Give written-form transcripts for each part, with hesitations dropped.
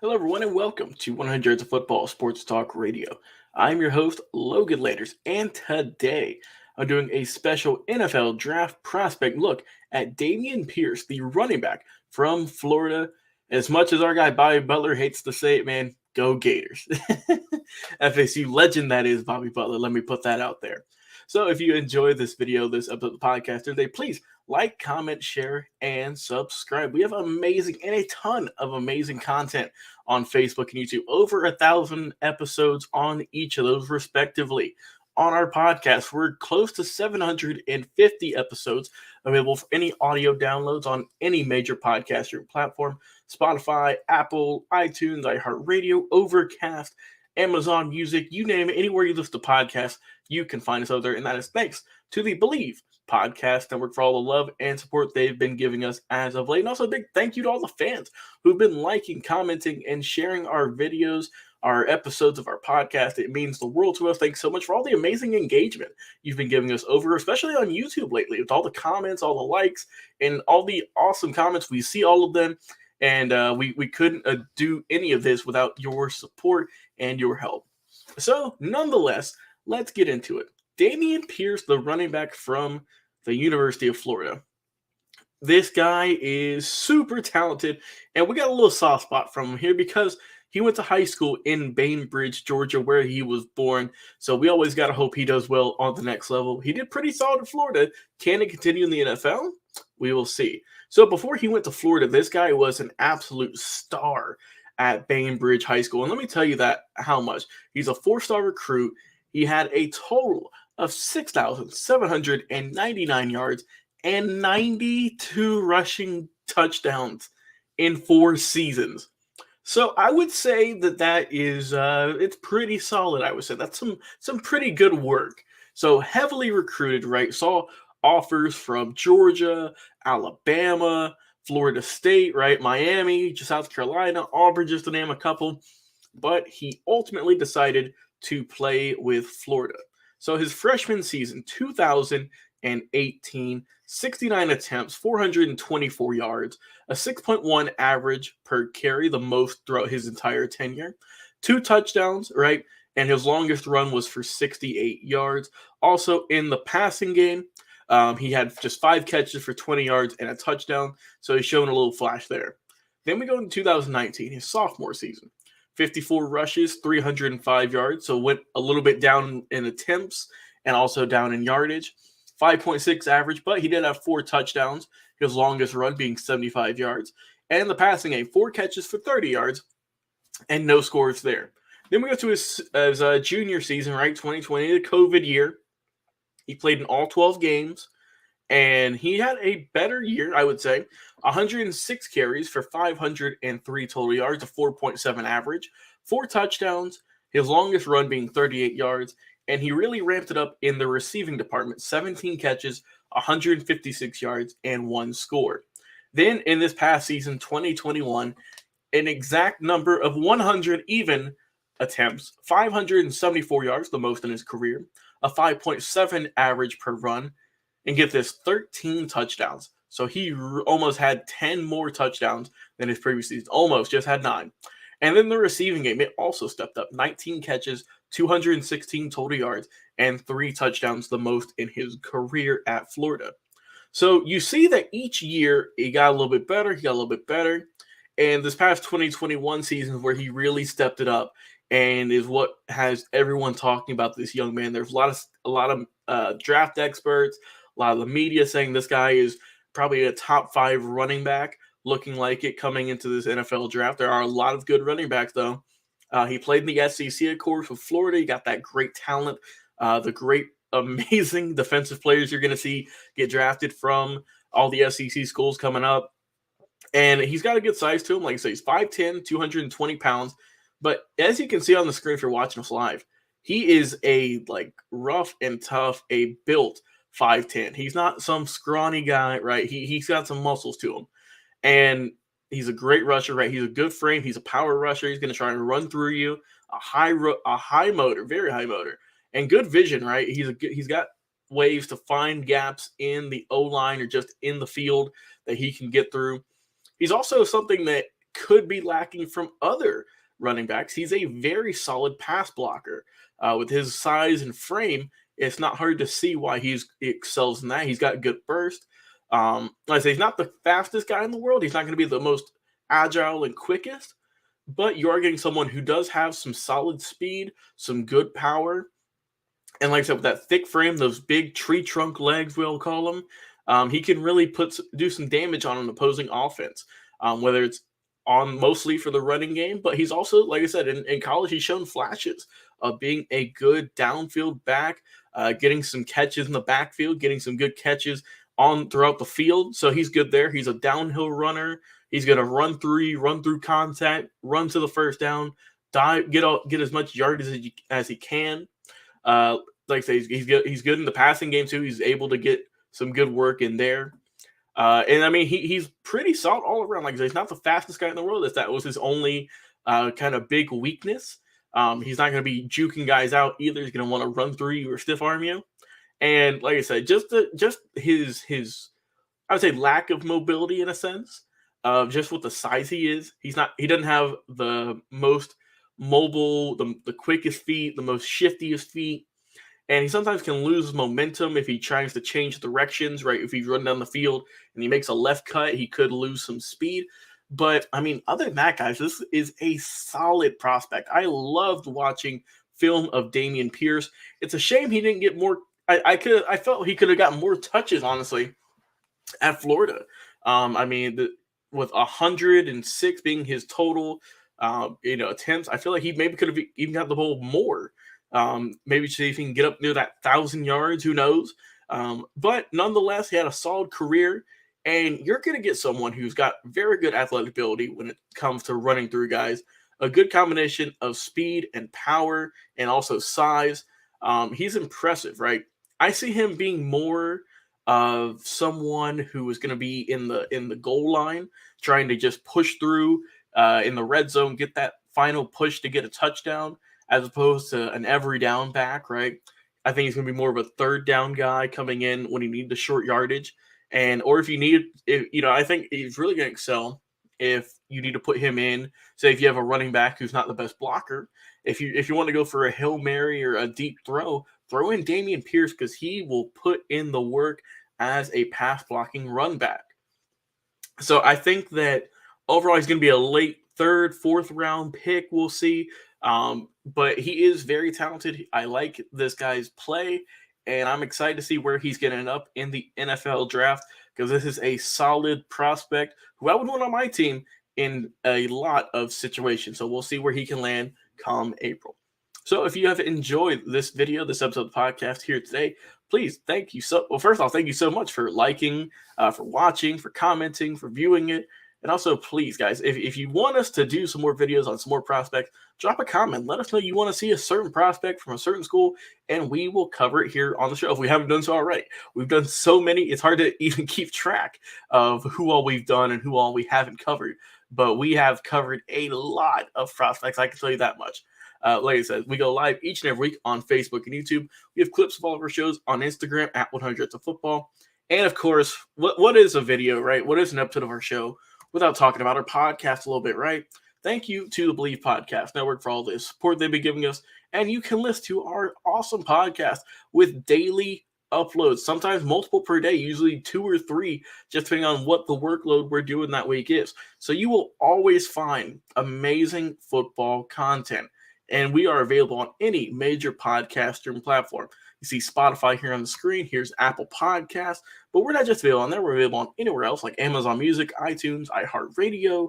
Hello, everyone, and welcome to 100 Yards of Football Sports Talk Radio. I'm your host, Logan Landers, and today I'm doing a special NFL draft prospect look at Dameon Pierce, the running back from Florida. As much as our guy Bobby Butler hates to say it, man, go Gators. FSU legend that is Bobby Butler. Let me put that out there. So if you enjoyed this video, this episode of the podcast today, please like, comment, share, and subscribe. We have amazing and a ton of amazing content on Facebook and YouTube. Over 1,000 episodes on each of those, respectively. On our podcast, we're close to 750 episodes available for any audio downloads on any major podcasting platform: Spotify, Apple, iTunes, iHeartRadio, Overcast, Amazon Music, you name it. Anywhere you listen to podcasts, you can find us out there. And that is thanks to the Believe Podcast Network for all the love and support they've been giving us as of late. And also a big thank you to all the fans who've been liking, commenting, and sharing our videos, our episodes of our podcast. It means the world to us. Thanks so much for all the amazing engagement you've been giving us over, especially on YouTube lately, with all the comments, all the likes, and all the awesome comments. We see all of them, and we couldn't do any of this without your support and your help. So, nonetheless, let's get into it. Dameon Pierce, the running back from the University of Florida. This guy is super talented, and we got a little soft spot from him here because he went to high school in Bainbridge, Georgia, where he was born. So we always got to hope he does well on the next level. He did pretty solid in Florida. Can he continue in the NFL? We will see. So before he went to Florida, this guy was an absolute star at Bainbridge High School. And let me tell you that how much. He's a 4-star recruit. He had a total of 6,799 yards and 92 rushing touchdowns in 4 seasons. So I would say that is it's pretty solid. I would say that's some pretty good work. So heavily recruited, right? Saw offers from Georgia, Alabama, Florida State, right? Miami, South Carolina, Auburn, just to name a couple. But he ultimately decided to play with Florida. So his freshman season, 2018, 69 attempts, 424 yards, a 6.1 average per carry, the most throughout his entire tenure. 2 touchdowns, right? And his longest run was for 68 yards. Also in the passing game, he had just 5 catches for 20 yards and a touchdown. So he's showing a little flash there. Then we go into 2019, his sophomore season. 54 rushes, 305 yards, so went a little bit down in attempts and also down in yardage. 5.6 average, but he did have 4 touchdowns, his longest run being 75 yards. And in the passing game, 4 catches for 30 yards and no scores there. Then we go to his junior season, right, 2020, the COVID year. He played in all 12 games, and he had a better year, I would say. 106 carries for 503 total yards, a 4.7 average, 4 touchdowns, his longest run being 38 yards, and he really ramped it up in the receiving department. 17 catches, 156 yards, and 1 score. Then in this past season, 2021, an exact number of 100 even attempts, 574 yards, the most in his career, a 5.7 average per run, and get this, 13 touchdowns. So he almost had 10 more touchdowns than his previous season. Almost, just had 9. And then the receiving game, it also stepped up. 19 catches, 216 total yards, and 3 touchdowns, the most in his career at Florida. So you see that each year he got a little bit better, And this past 2021 season where he really stepped it up and is what has everyone talking about this young man. There's a lot of draft experts, a lot of the media saying this guy is probably a top 5 running back, looking like it coming into this NFL draft. There are a lot of good running backs, though. He played in the SEC, of course, with Florida. He got that great talent, the great, amazing defensive players you're going to see get drafted from all the SEC schools coming up. And he's got a good size to him. Like I say, he's 5'10", 220 pounds. But as you can see on the screen if you're watching us live, he is a rough and tough, a built 5'10". He's not some scrawny guy, right? He's got some muscles to him. And he's a great rusher, right? He's a good frame. He's a power rusher. He's going to try and run through you. A high motor, very high motor, and good vision, right? He's got ways to find gaps in the O-line or just in the field that he can get through. He's also something that could be lacking from other running backs. He's a very solid pass blocker. With his size and frame, it's not hard to see why he excels in that. He's got good burst. Like I say, he's not the fastest guy in the world. He's not going to be the most agile and quickest, but you are getting someone who does have some solid speed, some good power, and like I said, with that thick frame, those big tree trunk legs, we'll call them, he can really do some damage on an opposing offense, whether it's on mostly for the running game, but he's also, like I said, in college, he's shown flashes of being a good downfield back, getting some catches in the backfield, getting some good catches on throughout the field. So he's good there. He's a downhill runner. He's going to run through contact, run to the first down, dive, get as much yardage as he can. Like I say, he's good in the passing game too. He's able to get some good work in there. And I mean, he's pretty solid all around. Like I say, he's not the fastest guy in the world. That was his only kind of big weakness. He's not going to be juking guys out either. He's going to want to run through you or stiff arm you. And like I said, just his I would say lack of mobility in a sense, just with the size he is. He doesn't have the most mobile, the quickest feet, the most shiftiest feet. And he sometimes can lose momentum if he tries to change directions, right? If he's running down the field and he makes a left cut, he could lose some speed. But, I mean, other than that, guys, this is a solid prospect. I loved watching film of Dameon Pierce. It's a shame he didn't get more. I felt he could have gotten more touches, honestly, at Florida. I mean, with 106 being his total, attempts, I feel like he maybe could have even got the ball more. Maybe see if he can get up near that 1,000 yards. Who knows? But nonetheless, he had a solid career, and you're going to get someone who's got very good athletic ability when it comes to running through guys. A good combination of speed and power, and also size. He's impressive, right? I see him being more of someone who is going to be in the goal line, trying to just push through in the red zone, get that final push to get a touchdown, as opposed to an every down back, right? I think he's going to be more of a third down guy coming in when he needs the short yardage. Or if you need, I think he's really going to excel if you need to put him in. Say if you have a running back who's not the best blocker, if you want to go for a Hail Mary or a deep throw in Dameon Pierce, because he will put in the work as a pass blocking run back. So I think that overall he's going to be a late third, fourth round pick. We'll see. But he is very talented. I like this guy's play, and I'm excited to see where he's going to end up in the NFL draft, because this is a solid prospect who I would want on my team in a lot of situations. So we'll see where he can land come April. So if you have enjoyed this video, this episode of the podcast here today, please thank you first off, thank you so much for liking, for watching, for commenting, for viewing it. And also, please, guys, if you want us to do some more videos on some more prospects, drop a comment. Let us know you want to see a certain prospect from a certain school, and we will cover it here on the show if we haven't done so already. We've done so many, it's hard to even keep track of who all we've done and who all we haven't covered. But we have covered a lot of prospects, I can tell you that much. Like I said, we go live each and every week on Facebook and YouTube. We have clips of all of our shows on Instagram at 100 of Football. And, of course, what is a video, right? What is an episode of our show without talking about our podcast a little bit, right? Thank you to the Believe Podcast Network for all the support they've been giving us. And you can listen to our awesome podcast with daily uploads, sometimes multiple per day, usually 2 or 3, just depending on what the workload we're doing that week is. So you will always find amazing football content. And we are available on any major podcast streaming platform. You see Spotify here on the screen. Here's Apple Podcasts. But we're not just available on there. We're available on anywhere else like Amazon Music, iTunes, iHeartRadio,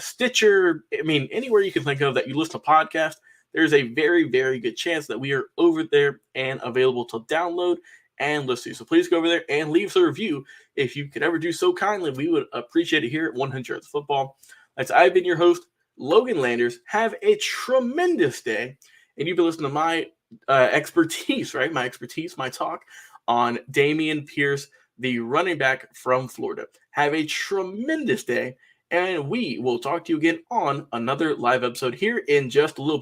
Stitcher. I mean, anywhere you can think of that you listen to podcasts, there's a very, very good chance that we are over there and available to download and listen to. So please go over there and leave us a review. If you could ever do so kindly, we would appreciate it here at 100 Football. I've been your host, Logan Landers. Have a tremendous day. And you've been listening to my expertise, right? My expertise, my talk on Dameon Pierce, the running back from Florida. Have a tremendous day. And we will talk to you again on another live episode here in just a little bit.